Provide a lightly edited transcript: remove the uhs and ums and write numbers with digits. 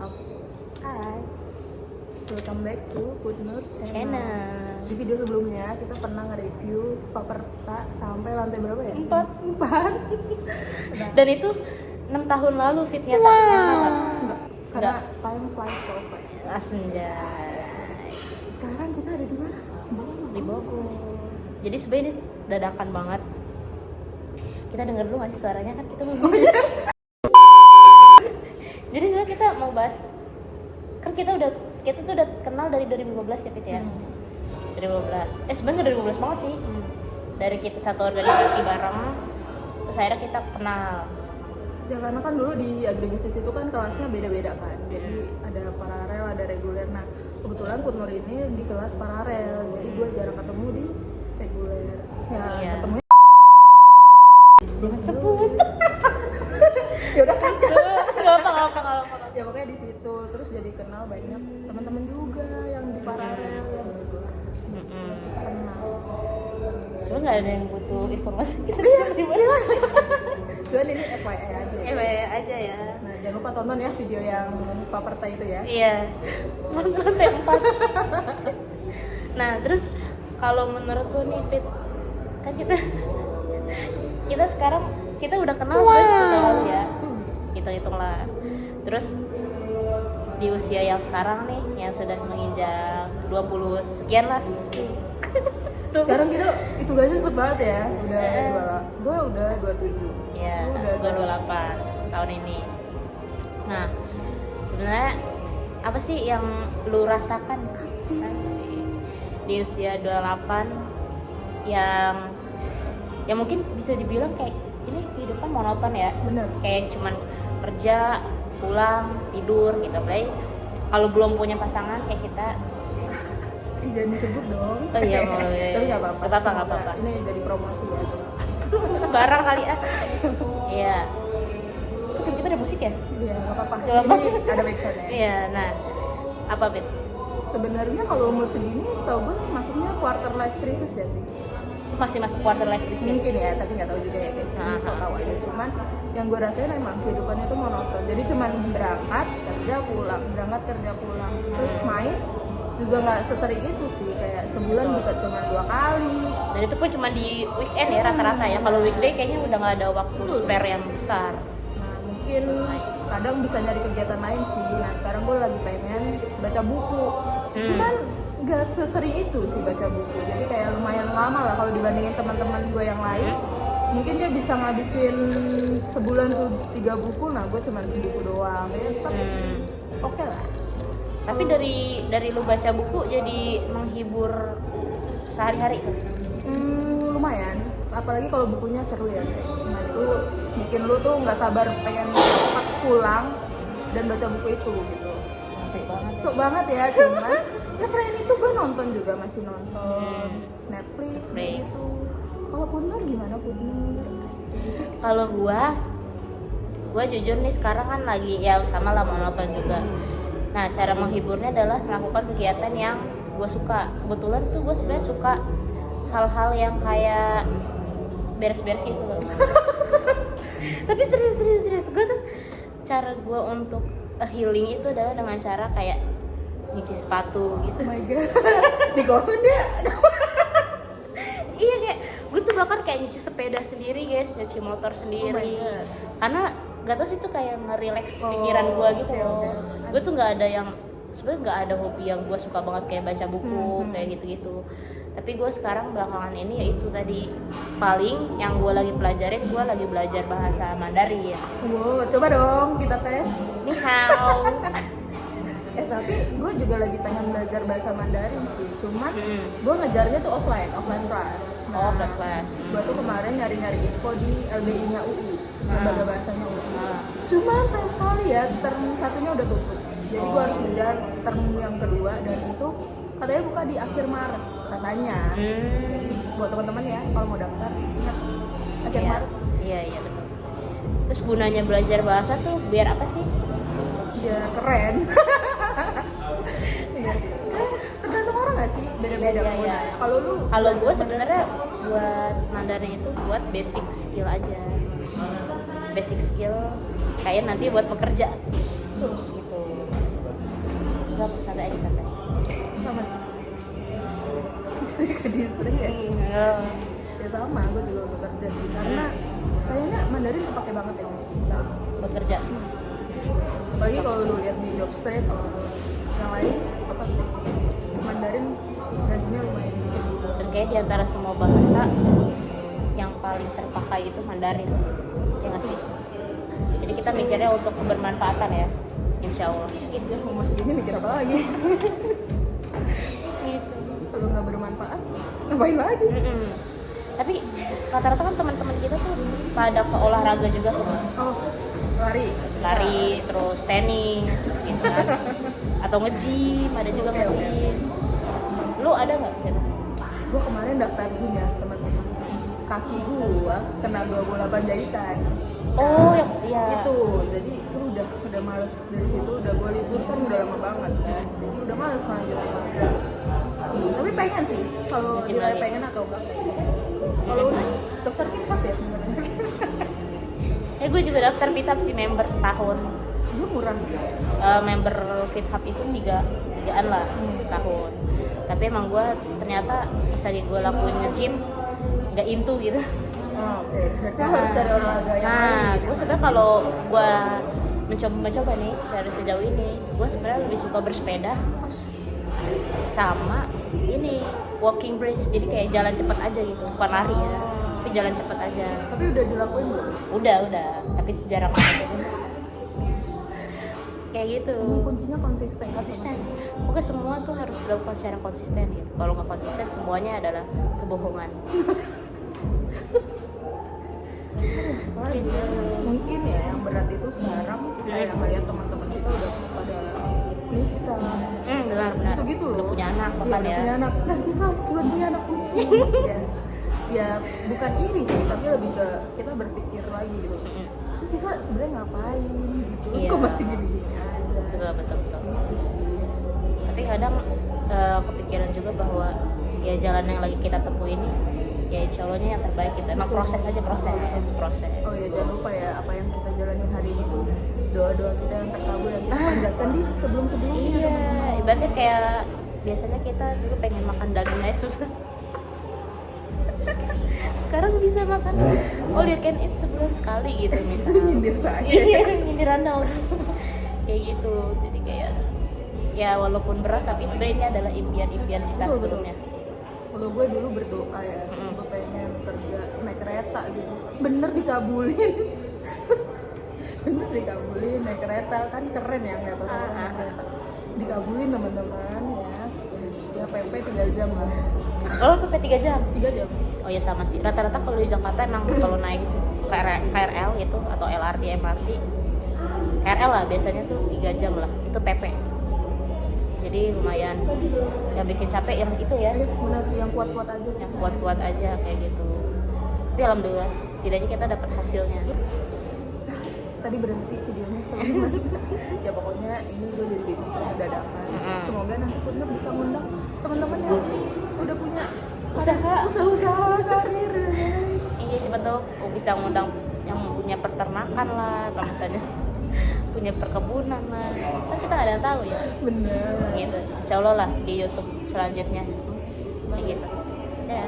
Hai, Welcome back to Footnote Channel. channel Di video sebelumnya kita pernah nge-review Paperta sampai lantai berapa ya? 4. Nah, Dan itu 6 tahun lalu fitnya tak kenal. enggak, karena time flies so fast. Asenjay. Sekarang kita ada di mana? Di Bogor. Jadi sebenarnya ini dadakan banget. Kita denger dulu nggak sih suaranya, kan kita mau Jadi sebenarnya kita mau bahas, kan kita tuh udah kenal dari 2015 ya Fit ya. 2015. Sebenarnya 2015 banget sih. Dari kita satu organisasi bareng, terus akhirnya kita kenal. Ya karena kan dulu di agribisnis itu kan kelasnya beda-beda kan. Jadi ada paralel, ada reguler. Nah, kebetulan Putnur ini di kelas paralel. Jadi gue jarang ketemu di reguler. Ya, Iya. ketemunya Jangan sebut. ya udah kan. Gak apa. Ya pokoknya di situ terus jadi kenal banyak teman-teman juga yang di paralel yang gitu lah. Kenal. Sebenarnya nggak ada yang butuh informasi kita di mana. Cuman ini FYI aja. Aja ya. Nah, jangan lupa tonton ya video yang Paperta itu ya. Iya. Lantai 4. Nah, terus kalau menurutku nih Pit, kan kita sekarang kita udah kenal tahun ya. Hitung-hitung lah. Terus di usia yang sekarang nih yang sudah menginjak 20 sekian lah. Tuh. Sekarang kita itu aja cepet banget ya. Gua udah 27. Ya, Lu udah 28 tahun ini. Nah, sebenarnya apa sih yang lu rasakan Asik. Di usia 28 yang mungkin bisa dibilang kayak ini kehidupan monoton ya. Bener. Kayak cuman kerja, pulang, tidur gitu. Apalagi kalau belum punya pasangan kayak kita. Jangan disebut dong. Oh iya, mau. Tapi nggak apa-apa. Nggak apa-apa, Semoga nggak apa-apa. Ini jadi promosi ya. Barang kali ya. Iya. Tiba-tiba ada musik ya? Iya, nggak apa-apa. Nggak apa-apa. Ini ada backsound ya. Iya, nah. Apa, Bet? Sebenarnya kalau umur segini, setahu gue masuknya quarter life crisis ya sih. Masih masuk quarter life crisis. Mungkin ya, tapi nggak tahu juga ya guys. Ini so tahu aja. Cuman yang gue rasain emang kehidupannya itu monoton. Jadi cuman berangkat kerja pulang, terus main juga nggak sesering itu sih. Kayak sebulan bisa cuma 2 kali. Dan itu pun cuma di weekend ya rata-rata ya. Kalau weekday kayaknya udah nggak ada waktu spare yang besar. Nah mungkin kadang bisa nyari kegiatan lain sih. Nah sekarang gue lagi pengen baca buku. Cuman nggak sesering itu sih baca buku. Jadi kayak lumayan lama lah kalau dibandingin teman-teman gue yang lain. Mungkin dia bisa ngabisin sebulan tuh 3 buku. Nah gue cuma sebuku doang. Ya, tapi oke lah. Tapi dari lu baca buku jadi menghibur sehari-hari tuh. Lumayan. Apalagi kalau bukunya seru ya guys. Nah itu bikin lu tuh nggak sabar pengen cepat pulang dan baca buku itu gitu. Asik banget ya, cuman ya selain itu gue nonton juga, masih nonton Netflix. Gitu. Kalau Putnur gimana Putnur? Kalau gua jujur nih sekarang kan lagi ya sama lah monoton juga. Nah, cara menghiburnya adalah melakukan kegiatan yang gua suka. Kebetulan tuh gua sebenarnya suka hal-hal yang kayak beres-beres itu loh. Tapi serius gua tuh cara gua untuk healing itu adalah dengan cara kayak nyuci sepatu gitu. Oh my god. Di kosan dia. Iya, kayak gue tuh bahkan kayak nyuci sepeda sendiri guys, nyuci motor sendiri. Karena gak tau sih tuh kayak nge-relax pikiran gue gitu loh. Gue tuh gak ada yang, sebenarnya gak ada hobi yang gue suka banget kayak baca buku kayak gitu-gitu. Tapi gue sekarang belakangan ini yaitu tadi paling yang gue lagi pelajarin, gue lagi belajar bahasa Mandarin. Wow, coba dong kita tes. Ni hao. Tapi gue juga lagi pengen belajar bahasa Mandarin sih. Cuman gue ngejarnya tuh offline class. Offline class. Gue tuh kemarin nyari info di LBI-nya UI, lembaga bahasanya UI. Cuman sayang sekali ya, term satunya udah tutup. Jadi gue harus ngejar term yang kedua dan itu katanya buka di akhir Maret katanya. Jadi buat teman-teman ya kalau mau daftar ingat akhir Maret. Iya betul. Terus gunanya belajar bahasa tuh biar apa sih? Biar keren. Iya sih. Tergantung orang nggak sih, beda-beda gunanya. Kalau gue sebenarnya buat Mandarin itu buat basic skill aja. Basic skill kayak nanti buat pekerja. Tuh. Gitu. jadi istri ya. Ya sama, gue juga bekerja sih karena kayaknya Mandarin kepake banget ya sekarang. Bekerja. Apalagi kalau lu lihat di job street atau yang lain apa sih, Mandarin gajinya lumayan tinggi. Dan kayak di antara semua bahasa yang paling terpakai itu Mandarin, ya nggak sih? Jadi kita mikirnya untuk kebermanfaatan ya, insya Allah. Gitu ya, umur segini mikir apa lagi? Gitu. Kalau nggak bermanfaat, ngapain lagi? Tapi rata-rata kan teman-teman kita tuh pada ke olahraga juga tuh, Oh, lari. terus tenis, gitu kan? Atau nge-gym, ada juga Oke. nge-gym. Lu ada nggak sih? Gue kemarin daftar gym ya teman-teman. Kaki gua kena 28 jahitan. Oh, yang iya. Itu jadi udah males dari situ, udah gue libur kan udah lama banget kan, jadi udah males lanjutin lagi. Tapi pengen sih kalau Gym dia lagi. pengen atau enggak. Kalau udah dokter Fit-Hub ya sebenarnya. Gue juga daftar FitHub sih, member setahun. Gue murah. Member FitHub itu tigaan lah setahun. Tapi emang gue ternyata pas lagi gue lakuin nge-gym nggak into gitu. Oh, oke. Berarti lo harus cari olahraga yang Nah, lain gitu. gue sebenarnya kalau gue mencoba nih dari sejauh ini, gue sebenarnya lebih suka bersepeda sama ini walking brisk, jadi kayak jalan cepet aja gitu, bukan lari ya, tapi jalan cepet aja. Tapi udah dilakuin belum? Udah, tapi jarang banget. Kayak gitu. Emang kuncinya konsisten. Konsisten. Pokoknya semua tuh harus dilakukan secara konsisten gitu. Kalau nggak konsisten, semuanya adalah kebohongan. Gitu. Mungkin ya yang berat itu sekarang kayak ngeliat teman-teman kita udah pada nikah. Benar. Itu gitu loh. Udah punya anak Iya, bahkan udah ya. punya anak. Nah, kita cuma punya anak kucing. Ya, bukan iri sih, tapi lebih ke kita berpikir lagi gitu. Ini kita sebenarnya ngapain gitu? Iya. Kok masih gini-gini aja? Betul. Gitu sih. Tapi kadang kepikiran juga bahwa ya jalan yang lagi kita tempuh ini ya insya Allahnya yang terbaik gitu. Emang proses. Oh ya, jangan lupa ya apa yang kita jalanin hari ini tuh doa-doa kita yang terkabul yang kita panjatkan di sebelum-sebelumnya. Iya, ibaratnya kayak biasanya kita dulu pengen makan daging aja susah. Sekarang bisa makan all you can eat sebulan sekali gitu misalnya. Nyindir saya. Iya, nyindir Anda kayak gitu. Jadi kayak ya walaupun berat tapi sebenarnya ini adalah impian-impian kita Betul. sebelumnya. Kalau gue dulu berdoa ya, gue pengen kerja naik kereta gitu. Bener dikabulin. Bener dikabulin naik kereta, kan keren ya ngeliat orang naik kereta. Dikabulin teman-teman ya. Ya PP 3 jam lah. Oh, sampai 3 jam. 3 jam. Oh ya sama sih. Rata-rata kalau di Jakarta emang kalau naik KRL gitu atau LRT, MRT. KRL lah biasanya tuh 3 jam lah. Itu PP. Jadi lumayan. Yang bikin capek yang itu ya. Iya, bener yang kuat-kuat aja. Yang kuat-kuat aja kayak gitu. Tapi alhamdulillah setidaknya kita dapat hasilnya. Tadi berhenti videonya teman-teman. Ya pokoknya ini gue jadi bikin dadakan. Semoga nanti bener bisa ngundang teman-teman yang udah punya usaha karir. Iya siapa tahu bisa ngundang yang punya peternakan lah, atau misalnya punya perkebunan lah. Kan kita nggak ada yang tahu ya. Bener. Gitu. Insya Allah lah di YouTube selanjutnya. Kayak gitu. Ya.